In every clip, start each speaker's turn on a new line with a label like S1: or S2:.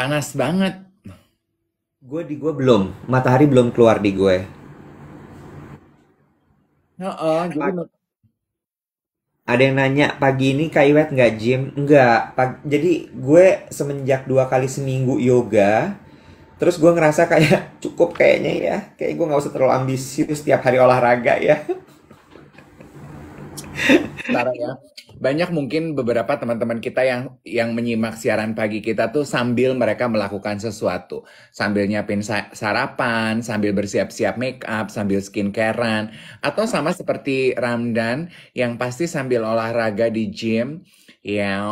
S1: Panas banget.
S2: Gue belum, matahari belum keluar di gue.
S1: Heeh, jadi
S2: Ada yang nanya pagi ini Kak Iwet nggak gym? Nggak. Jadi gue semenjak 2 kali seminggu yoga, terus gue ngerasa kayak cukup kayaknya ya. Kayak gue nggak usah terlalu ambisius tiap hari olahraga ya.
S1: sekarang ya. Banyak mungkin beberapa teman-teman kita yang menyimak siaran pagi kita tuh sambil mereka melakukan sesuatu. Sambil nyiapin sarapan, sambil bersiap-siap make up, sambil skincarean. Atau sama seperti Ramdan yang pasti sambil olahraga di gym. Ya,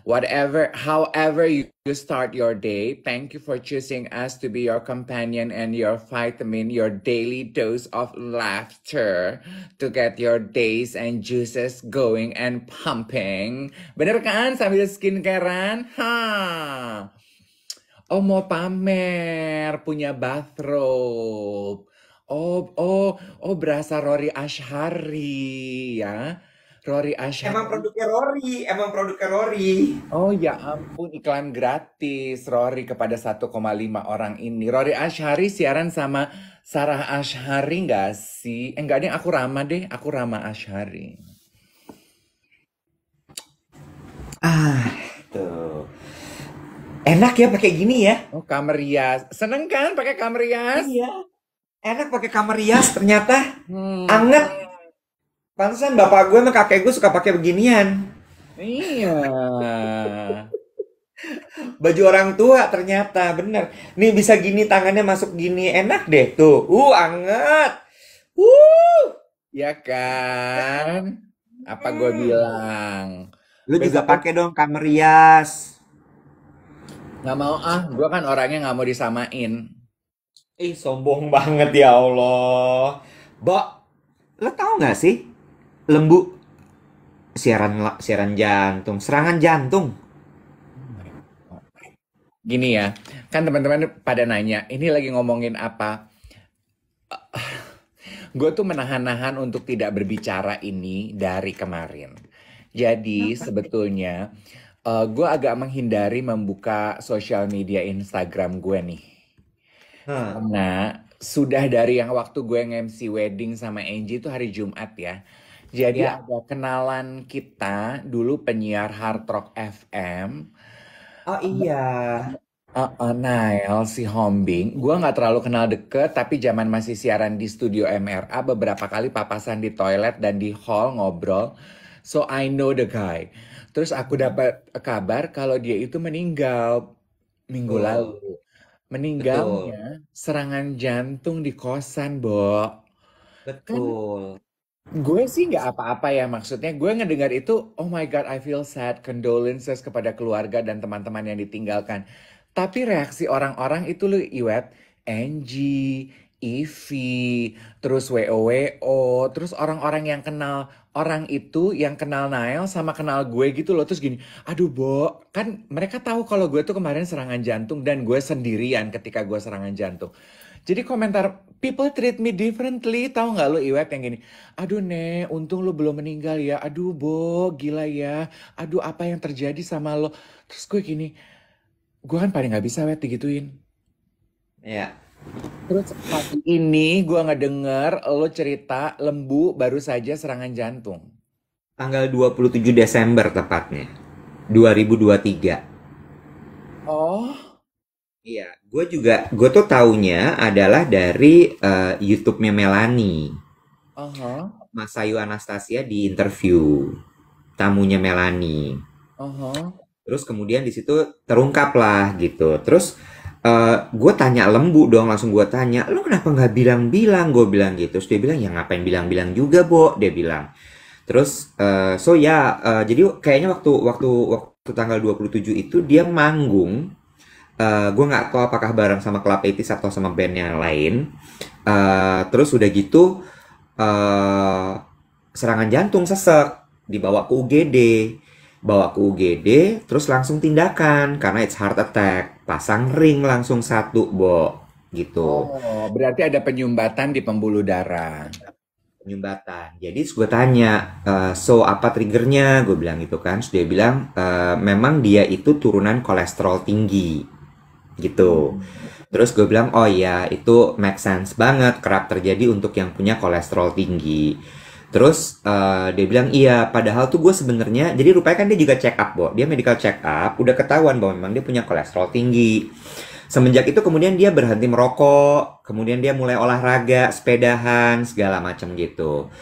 S1: however you start your day, thank you for choosing us to be your companion and your vitamin, your daily dose of laughter to get your days and juices going and pumping. Bener kan sambil skincarean? Oh mau pamer punya bathrobe. Berasa Rory Ashari ya. Rory Ashari.
S2: Emang produknya Rory.
S1: Oh ya ampun, iklan gratis Rory kepada 1,5 orang ini. Rory Ashari siaran sama Sarah Ashari nggak sih? Enggak deh, aku Rama Ashari.
S2: Ah, tuh. Enak ya pakai gini ya?
S1: Oh, kamar rias. Seneng kan pakai kamar rias?
S2: Iya. Enak pakai kamar rias ternyata.
S1: Hmm,
S2: Anget. Pantesan bapak gue sama kakek gue suka pakai beginian.
S1: iya.
S2: Baju orang tua ternyata, bener. Nih bisa gini tangannya masuk gini, enak deh tuh. Anget. Uh,
S1: Ya kan? Apa gue
S2: mm.
S1: bilang?
S2: Lu juga
S1: Besok
S2: pakai dong kamar rias.
S1: nggak mau ah, gue kan orangnya nggak mau disamain.
S2: Ih, sombong banget ya Allah. Bok, lo tau nggak sih? Lembu siaran jantung, serangan jantung.
S1: Gini ya, kan teman-teman pada nanya, ini lagi ngomongin apa? Gue tuh menahan-nahan untuk tidak berbicara ini dari kemarin. Jadi
S2: Kenapa?
S1: sebetulnya gue agak menghindari membuka sosial media Instagram gue nih.
S2: Hah,
S1: Karena sudah dari yang waktu gue nge-MC wedding sama Angie itu hari Jumat ya. Jadi
S2: ya.
S1: ada kenalan kita dulu penyiar Hard Rock FM.
S2: Oh iya.
S1: Nail si Hombing. Gue nggak terlalu kenal deket, tapi zaman masih siaran di studio MRA beberapa kali papasan di toilet dan di hall ngobrol. So I know the guy. Terus aku dapat kabar kalau dia itu meninggal minggu lalu.
S2: Betul, betul,
S1: Meninggalnya serangan jantung di kosan, Bo. Kan
S2: betul.
S1: gue sih nggak apa-apa ya, maksudnya gue ngedengar itu, oh my God, I feel sad, condolences kepada keluarga dan teman-teman yang ditinggalkan. Tapi reaksi orang-orang itu lu Iwet, Angie, Ivy, terus WO, terus orang-orang yang kenal orang itu, yang kenal Nael sama kenal gue gitu loh. Terus gini, aduh Bo, kan mereka tahu kalau gue tuh kemarin serangan jantung dan gue sendirian ketika gue serangan jantung. Jadi komentar, people treat me differently, tahu nggak lo Iwet yang gini, aduh Nek, untung lo belum meninggal ya. Aduh Bo, gila ya. Aduh apa yang terjadi sama lo. Terus gue gini, gue kan paling nggak bisa Wet digituin.
S2: Ya,
S1: Terus pagi ini gue ngedenger lo cerita lembu baru saja serangan jantung.
S2: tanggal 27 Desember tepatnya, 2023.
S1: Oh,
S2: Iya, gue tuh taunya adalah dari YouTube-nya Melani.
S1: aha,
S2: Mas Ayu Anastasia di interview tamunya Melani.
S1: aha.
S2: Terus kemudian di situ terungkap lah gitu. Terus gue tanya Lembu dong, langsung gue tanya, lu kenapa nggak bilang-bilang? Gue bilang gitu. Terus dia bilang, ya ngapain bilang-bilang juga, Bo? Dia bilang. Terus so ya, jadi kayaknya waktu tanggal 27 itu dia manggung. Gue nggak tahu apakah bareng sama Club 80 atau sama band yang lain. Terus udah gitu eh serangan jantung sesek, dibawa ke UGD. Bawa ke UGD, terus langsung tindakan karena it's heart attack. Pasang ring langsung satu, Bo. Gitu.
S1: Oh, berarti ada penyumbatan di pembuluh darah.
S2: Penyumbatan. Jadi gue tanya, so apa triggernya? Gue bilang gitu kan. Terus dia bilang, memang dia itu turunan kolesterol tinggi. gitu. Terus gue bilang, oh iya, itu make sense banget, kerap terjadi untuk yang punya kolesterol tinggi. Terus dia bilang, iya, padahal tuh gue sebenarnya, jadi rupanya kan dia juga check up, Bo. Dia medical check up, udah ketahuan bahwa memang dia punya kolesterol tinggi. Semenjak itu kemudian dia berhenti merokok, kemudian dia mulai olahraga, sepedahan, segala macam gitu.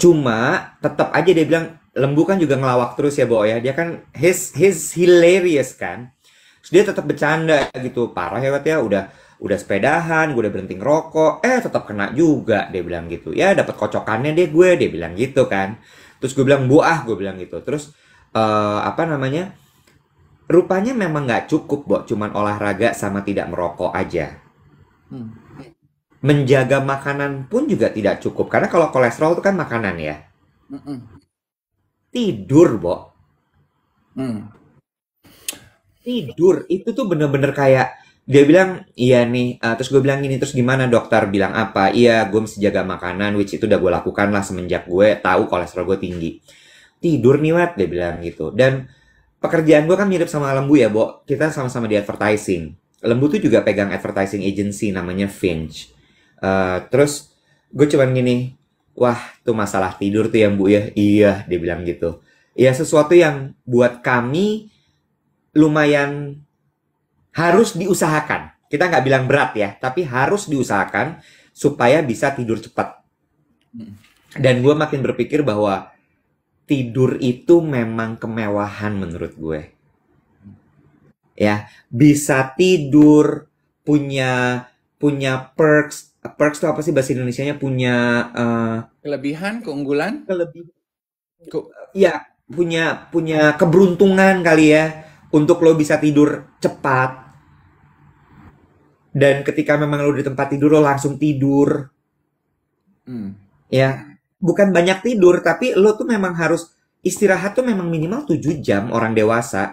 S2: Cuma tetap aja dia bilang, Lembu kan juga ngelawak terus ya, Bo ya. Dia kan his hilarious kan. Terus dia tetap bercanda gitu, parah ya Wat ya, udah sepedahan, gue udah berhenti ngerokok, tetap kena juga, dia bilang gitu. Ya dapat kocokannya deh gue, dia bilang gitu kan. Terus gue bilang buah, gue bilang gitu. Terus apa namanya? Rupanya memang nggak cukup, Bo, cuman olahraga sama tidak merokok aja.
S1: Hmm.
S2: Menjaga makanan pun juga tidak cukup, karena kalau kolesterol itu kan makanan ya.
S1: Mm-mm.
S2: Tidur, Bo.
S1: Hmm.
S2: Tidur itu tuh bener-bener kayak dia bilang iya nih, terus gue bilang gini, terus gimana dokter bilang apa, iya gue mesti jaga makanan, which itu udah gue lakukan lah semenjak gue tahu kolesterol gue tinggi. Tidur nih Wat, dia bilang gitu. Dan pekerjaan gue kan mirip sama Lembu ya, Bo, kita sama-sama di advertising. Lembu tuh juga pegang advertising agency namanya Finch. Terus gue cuman gini, wah tuh masalah tidur tuh ya Bu ya, iya dia bilang gitu. Ya sesuatu yang buat kami lumayan harus diusahakan. Kita nggak bilang berat ya, tapi harus diusahakan supaya bisa tidur cepat.
S1: Hmm.
S2: Dan gue makin berpikir bahwa tidur itu memang kemewahan menurut gue. Ya, bisa tidur, punya punya perks. Perks itu apa sih bahasa Indonesianya? Punya
S1: Kelebihan, keunggulan,
S2: kelebihan.
S1: ke-
S2: Ya, punya punya keberuntungan kali ya untuk lo bisa tidur cepat. Dan ketika memang lo di tempat tidur lo langsung tidur.
S1: hmm.
S2: Ya, bukan banyak tidur, tapi lo tuh memang harus istirahat tuh memang minimal 7 jam orang dewasa.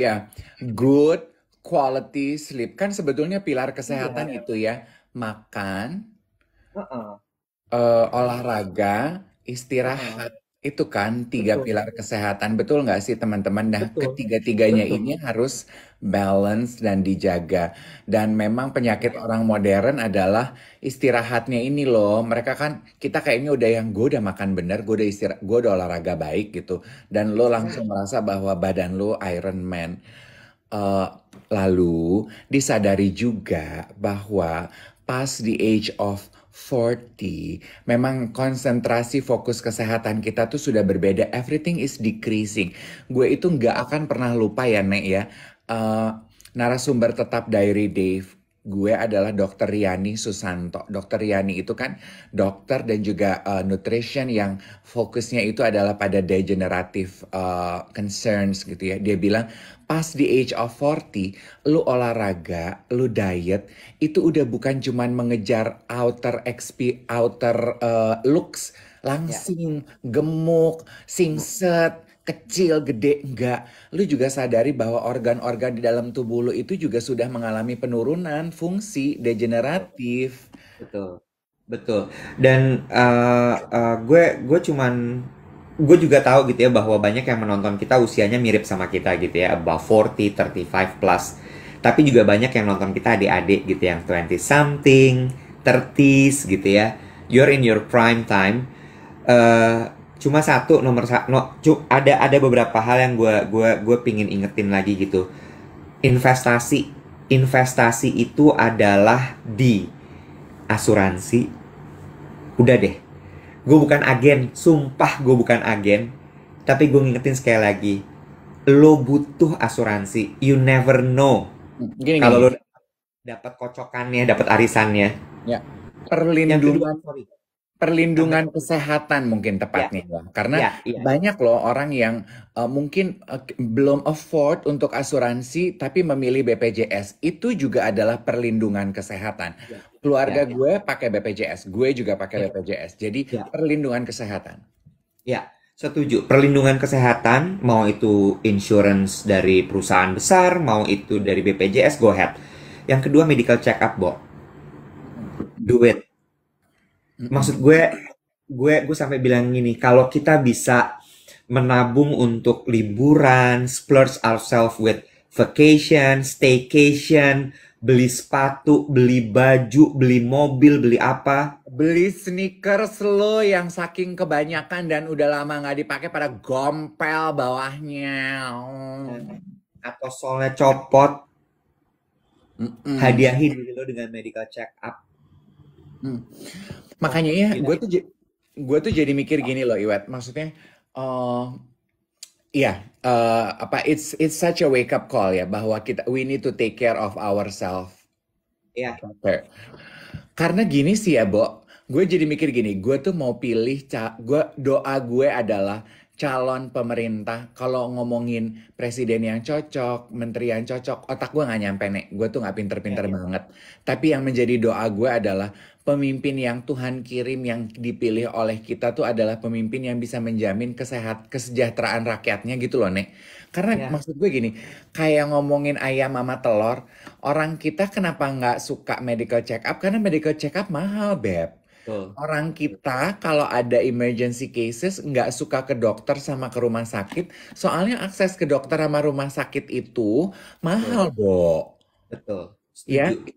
S1: Ya, good quality sleep kan sebetulnya pilar kesehatan
S2: Iya.
S1: itu ya. Makan,
S2: Heeh.
S1: olahraga,
S2: Heeh.
S1: istirahat. Itu kan tiga
S2: Betul,
S1: pilar kesehatan. Betul nggak sih teman-teman? Nah,
S2: betul,
S1: ketiga-tiganya
S2: betul.
S1: ini harus balance dan dijaga. Dan memang penyakit
S2: Ya,
S1: orang modern adalah istirahatnya ini loh. Mereka kan, kita kayaknya udah yang gue udah makan bener, gue udah istirahat, gue udah olahraga baik gitu. Dan lo
S2: ya,
S1: langsung merasa bahwa badan lo Iron Man. Eh, Lalu disadari juga bahwa pas di age of 40, memang konsentrasi fokus kesehatan kita tuh sudah berbeda. Everything is decreasing. Gue itu nggak akan pernah lupa ya, Nek ya. Eh, Narasumber tetap Diary Dave. Gue adalah Dokter Riani Susanto. Dokter Riani itu kan dokter dan juga nutrition yang fokusnya itu adalah pada degenerative concerns gitu ya. Dia bilang pas di age of 40, lu olahraga, lu diet, itu udah bukan cuman mengejar outer looks,
S2: ya.
S1: langsing, gemuk, singset, kecil, gede, enggak. Lu juga sadari bahwa organ-organ di dalam tubuh lu itu juga sudah mengalami penurunan fungsi
S2: Betul,
S1: degeneratif.
S2: betul, betul. Dan gue cuman gue juga tahu gitu ya bahwa banyak yang menonton kita usianya mirip sama kita gitu ya, above 40, 35 plus. Tapi juga banyak yang nonton kita adik-adik gitu yang 20 something, 30s gitu ya. You're in your prime time. eh Cuma satu nomor ada beberapa hal yang gue pingin ingetin lagi gitu. Investasi investasi itu adalah di asuransi. Udah deh, gue bukan agen, sumpah gue bukan agen, tapi gue ngingetin sekali lagi, lo butuh asuransi. You never know
S1: Gini
S2: kalau
S1: gini,
S2: lo dapat kocokannya, dapat arisannya.
S1: ya.
S2: Yang kedua,
S1: Perlindungan
S2: sorry,
S1: Perlindungan
S2: tambahin.
S1: kesehatan mungkin
S2: Ya,
S1: tepatnya ya. Karena
S2: ya, ya,
S1: banyak loh orang yang mungkin belum afford untuk asuransi tapi memilih BPJS. Itu juga adalah perlindungan kesehatan.
S2: ya,
S1: Keluarga
S2: ya,
S1: gue pakai BPJS, gue juga pakai
S2: ya,
S1: BPJS. Jadi
S2: ya,
S1: perlindungan kesehatan.
S2: ya. Setuju. Perlindungan kesehatan, mau itu insurance dari perusahaan besar, mau itu dari BPJS, go ahead. Yang kedua, medical check up, Bo. Do it.
S1: Mm-mm.
S2: Maksud gue sampai bilang gini, kalau kita bisa menabung untuk liburan, splurge ourselves with vacation, staycation, beli sepatu, beli baju, beli mobil, beli apa.
S1: Beli sneakers lo yang saking kebanyakan dan udah lama nggak dipakai pada gompel bawahnya.
S2: Nah, atau solnya copot,
S1: Mm-mm.
S2: hadiahin diri lo dengan medical check up.
S1: Mm.
S2: Oh,
S1: Makanya ya,
S2: gila.
S1: gue tuh jadi mikir gini loh, Iwet. Maksudnya, eh iya, apa it's such a wake up call ya bahwa we need to take care of ourselves.
S2: Ya,
S1: Oke. Karena gini sih ya, Bo. Gue jadi mikir gini, gue tuh mau pilih, doa gue adalah calon pemerintah. Kalau ngomongin presiden yang cocok, menteri yang cocok, otak gue nggak nyampe, Nek. Gue tuh nggak
S2: ya,
S1: pinter-pinter
S2: ya.
S1: banget. Tapi yang menjadi doa gue adalah pemimpin yang Tuhan kirim, yang dipilih oleh kita tuh adalah pemimpin yang bisa menjamin kesejahteraan rakyatnya gitu loh, Nek. Karena
S2: Ya,
S1: maksud gue gini, kayak ngomongin ayam sama telur, orang kita kenapa nggak suka medical check up? Karena medical check up mahal, Beb.
S2: betul.
S1: Orang kita kalau ada emergency cases nggak suka ke dokter sama ke rumah sakit, soalnya akses ke dokter sama rumah sakit itu
S2: Betul.
S1: mahal, Bo.
S2: Betul.
S1: Ya,
S2: Setuju.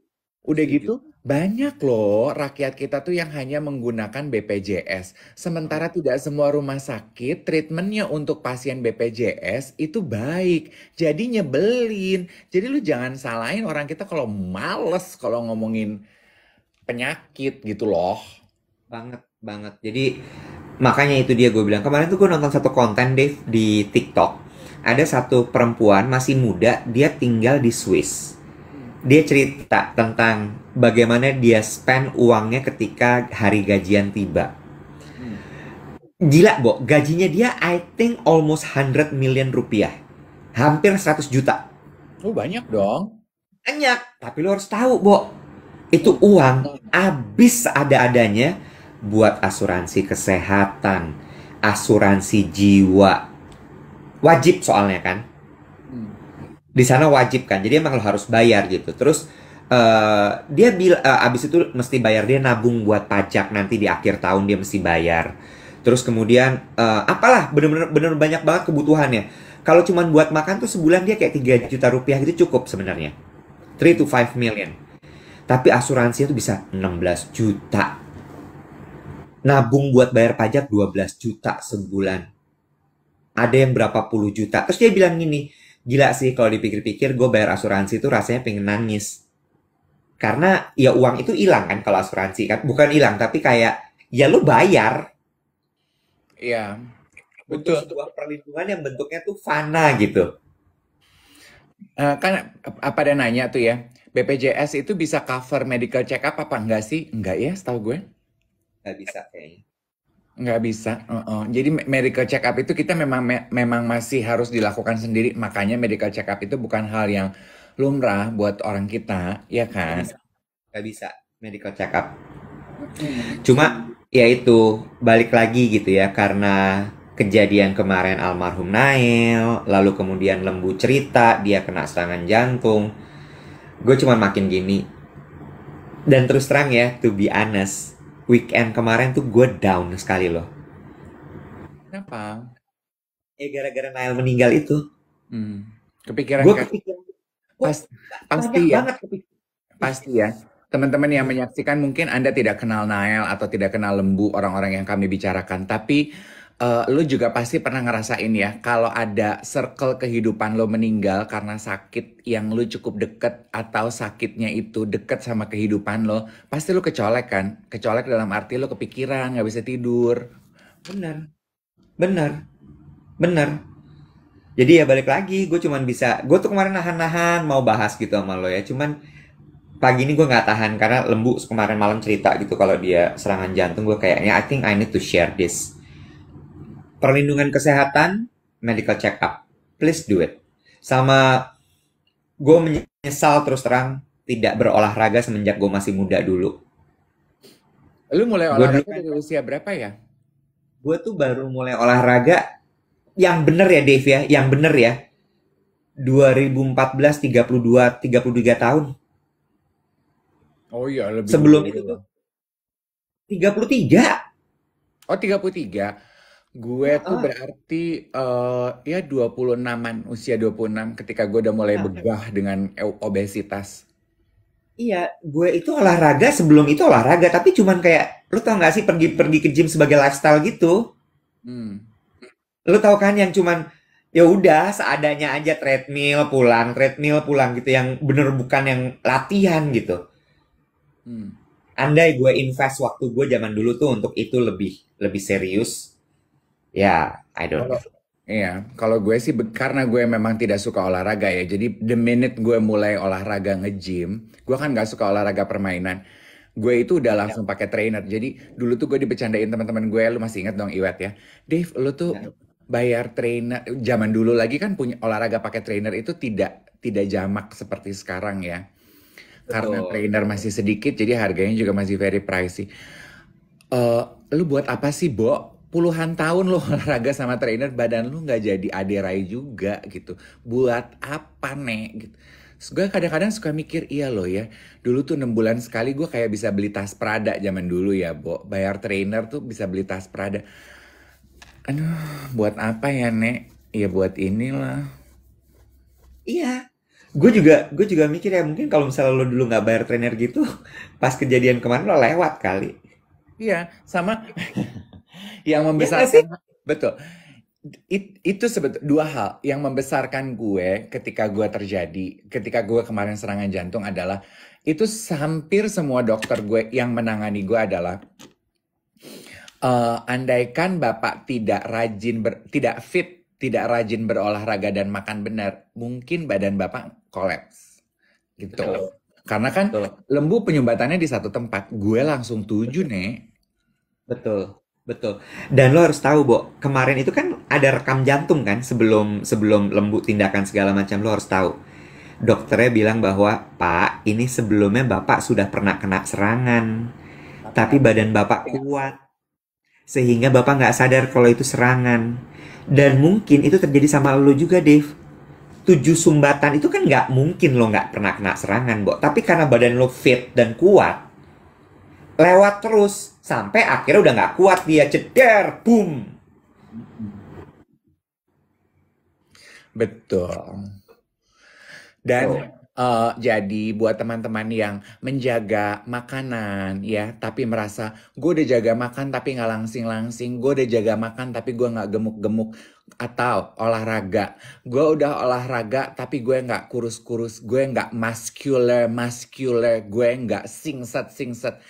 S1: udah
S2: Setuju.
S1: gitu banyak loh rakyat kita tuh yang hanya menggunakan BPJS.
S2: Ya.
S1: Sementara tidak semua rumah sakit treatmentnya untuk pasien BPJS itu baik. Jadi nyebelin. Jadi lu jangan salahin orang kita kalau males kalau ngomongin penyakit gitu loh.
S2: Banget, banget. Jadi makanya itu dia gue bilang. Kemarin tuh gue nonton satu konten Dave di TikTok. Ada satu perempuan masih muda, dia tinggal di Swiss. Dia cerita tentang bagaimana dia spend uangnya ketika hari gajian tiba.
S1: Hmm.
S2: Gila, Bo. Gajinya dia I think almost 100 million rupiah. Hampir 100 juta.
S1: Oh banyak dong.
S2: Banyak. Tapi lo harus tahu, Bo. Itu
S1: Oh,
S2: uang habis ada-adanya buat asuransi kesehatan, asuransi jiwa. Wajib soalnya kan.
S1: hmm.
S2: Di sana wajib kan. Jadi emang lo harus bayar gitu. Terus dia bilang abis itu mesti bayar, dia nabung buat pajak nanti di akhir tahun dia mesti bayar. Terus kemudian apalah bener-bener banyak banget kebutuhannya. Kalau cuman buat makan tuh sebulan dia kayak 3 juta rupiah gitu cukup sebenarnya. 3 to 5 million. Tapi asuransi itu bisa 16 juta. Nabung buat bayar pajak 12 juta sebulan. Ada yang berapa puluh juta. Terus dia bilang gini, gila sih kalau dipikir-pikir gue bayar asuransi itu rasanya pengen nangis. Karena ya uang itu hilang kan kalau asuransi kan. Bukan hilang tapi kayak ya lu bayar
S1: Iya,
S2: untuk
S1: betul.
S2: sebuah perlindungan yang bentuknya tuh fana gitu.
S1: Kan apa ada nanya tuh ya, BPJS itu bisa cover medical check up apa enggak sih? Enggak ya, setahu gue.
S2: Gak bisa kayaknya.
S1: Nggak bisa. Jadi medical check up itu kita memang masih harus dilakukan sendiri. Makanya medical check up itu bukan hal yang lumrah buat orang kita, ya
S2: Gak
S1: kan?
S2: bisa. Gak bisa medical check up.
S1: Mm.
S2: Cuma ya itu balik lagi gitu ya karena kejadian kemarin almarhum Nail, lalu kemudian Lembu cerita dia kena serangan jantung. Gue cuma makin gini. Dan terus terang ya, to be honest, weekend kemarin tuh gue down sekali loh.
S1: Kenapa?
S2: Gara-gara Nail meninggal itu,
S1: Hmm. Kepikiran
S2: gue
S1: kan?
S2: kepikiran, kok
S1: Pas, pasti
S2: banyak
S1: ya,
S2: banget kepikiran.
S1: pasti ya. Teman-teman yang menyaksikan mungkin Anda tidak kenal Nael atau tidak kenal Lembu, orang-orang yang kami bicarakan. Tapi lu juga pasti pernah ngerasain ya, kalau ada circle kehidupan lo meninggal karena sakit yang lu cukup deket atau sakitnya itu deket sama kehidupan lo, pasti lu kecolek kan? Kecolek dalam arti lo kepikiran, nggak bisa tidur.
S2: Benar, benar, benar. Jadi ya balik lagi, gue cuman bisa, gue tuh kemarin nahan-nahan mau bahas gitu sama lo ya, cuman pagi ini gue nggak tahan karena Lembu kemarin malam cerita gitu kalau dia serangan jantung, gue kayaknya I think I need to share this. Perlindungan kesehatan, medical check up, please do it. Sama gue menyesal terus terang tidak berolahraga semenjak gue masih muda dulu.
S1: Lu mulai
S2: Gue dulu
S1: olahraga
S2: kan,
S1: dari usia berapa ya?
S2: gue tuh baru mulai olahraga yang bener ya Dave ya, yang bener ya. 2014, 32, 33 tahun.
S1: Oh iya, lebih
S2: Sebelum itu
S1: dulu.
S2: tuh 33.
S1: Oh, 33. Gue tuh
S2: Heeh,
S1: berarti ya 26-an, usia 26 ketika gue udah mulai
S2: iya.
S1: begah dengan obesitas.
S2: Iya, gue itu olahraga sebelum itu olahraga, tapi cuman kayak lu tau gak sih pergi-pergi ke gym sebagai lifestyle gitu?
S1: Hmm,
S2: Lu tahu kan yang cuman ya udah seadanya aja treadmill pulang gitu yang bener bukan yang latihan gitu.
S1: hmm.
S2: Andai gue invest waktu gue zaman dulu tuh untuk itu lebih lebih serius, ya I don't
S1: Kalau
S2: know.
S1: iya, kalau gue sih karena gue memang tidak suka olahraga ya. Jadi the minute gue mulai olahraga nge-gym, gue kan nggak suka olahraga permainan. Gue itu udah
S2: Ya,
S1: langsung pakai trainer. Jadi dulu tuh gue dibecandain teman-teman gue, lu masih ingat dong Iwet ya. Dave, lu tuh
S2: ya,
S1: bayar trainer. Zaman dulu lagi kan punya olahraga pakai trainer itu tidak tidak jamak seperti sekarang ya. Karena
S2: betul.
S1: trainer masih sedikit, jadi harganya juga masih very pricey. eh Lu buat apa sih, Bo? Puluhan tahun lo olahraga sama trainer, badan lu nggak jadi aderai juga gitu. Buat apa, Nek? Gitu. Terus gue kadang-kadang suka mikir, iya loh ya. Dulu tuh 6 bulan sekali gue kayak bisa beli tas Prada zaman dulu ya, Bo. Bayar trainer tuh bisa beli tas Prada. Aduh, buat apa ya, Nek? Ya buat inilah.
S2: Iya, gue juga mikir ya mungkin kalau misalnya lo dulu nggak bayar trainer gitu, pas kejadian kemarin lo lewat kali.
S1: Iya, sama yang
S2: Ya nggak sih?
S1: membesarkan. Betul. Itu sebetulnya dua hal yang membesarkan gue ketika gue kemarin serangan jantung adalah itu hampir semua dokter gue yang menangani gue adalah andaikan bapak tidak fit, tidak rajin berolahraga dan makan benar, mungkin badan bapak kolaps
S2: Betul,
S1: gitu. Karena kan
S2: betul.
S1: lembu penyumbatannya di satu tempat, gue langsung tuju nih.
S2: Betul, betul. Dan lo harus tahu, Bo, kemarin itu kan ada rekam jantung kan sebelum sebelum lembu tindakan segala macam lo harus tahu. Dokternya bilang bahwa, "Pak, ini sebelumnya Bapak sudah pernah kena serangan,
S1: Tapi
S2: tapi
S1: nggak
S2: badan Bapak kuat sehingga Bapak nggak sadar kalau itu serangan." Dan mungkin itu terjadi sama lo juga, Dave. 7 sumbatan itu kan nggak mungkin lo nggak pernah kena serangan, Bo. Tapi karena badan lo fit dan kuat, lewat terus sampai akhirnya udah nggak kuat dia ceder, boom.
S1: betul. Dan
S2: Tuh,
S1: jadi buat teman-teman yang menjaga makanan ya, tapi merasa gue udah jaga makan tapi nggak langsing-langsing, gue udah jaga makan tapi gue nggak gemuk-gemuk, atau olahraga, gue udah olahraga tapi gue nggak kurus-kurus, gue nggak muscular, gue nggak singset-singset.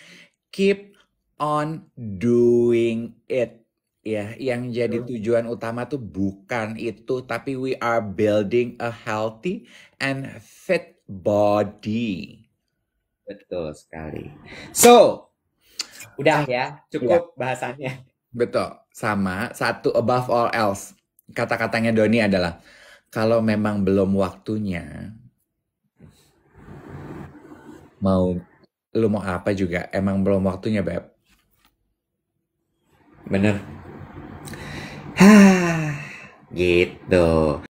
S1: Keep on doing it. Ya, yang jadi tujuan utama tuh bukan itu, tapi we are building a healthy and fit body.
S2: betul sekali. So, udah
S1: Ah,
S2: ya,
S1: ya,
S2: cukup bahasannya.
S1: betul. Sama, satu above all else. Kata-katanya Doni adalah, kalau memang belum waktunya, mau lu mau apa juga, emang belum waktunya, Beb.
S2: Bener. Hah, gitu.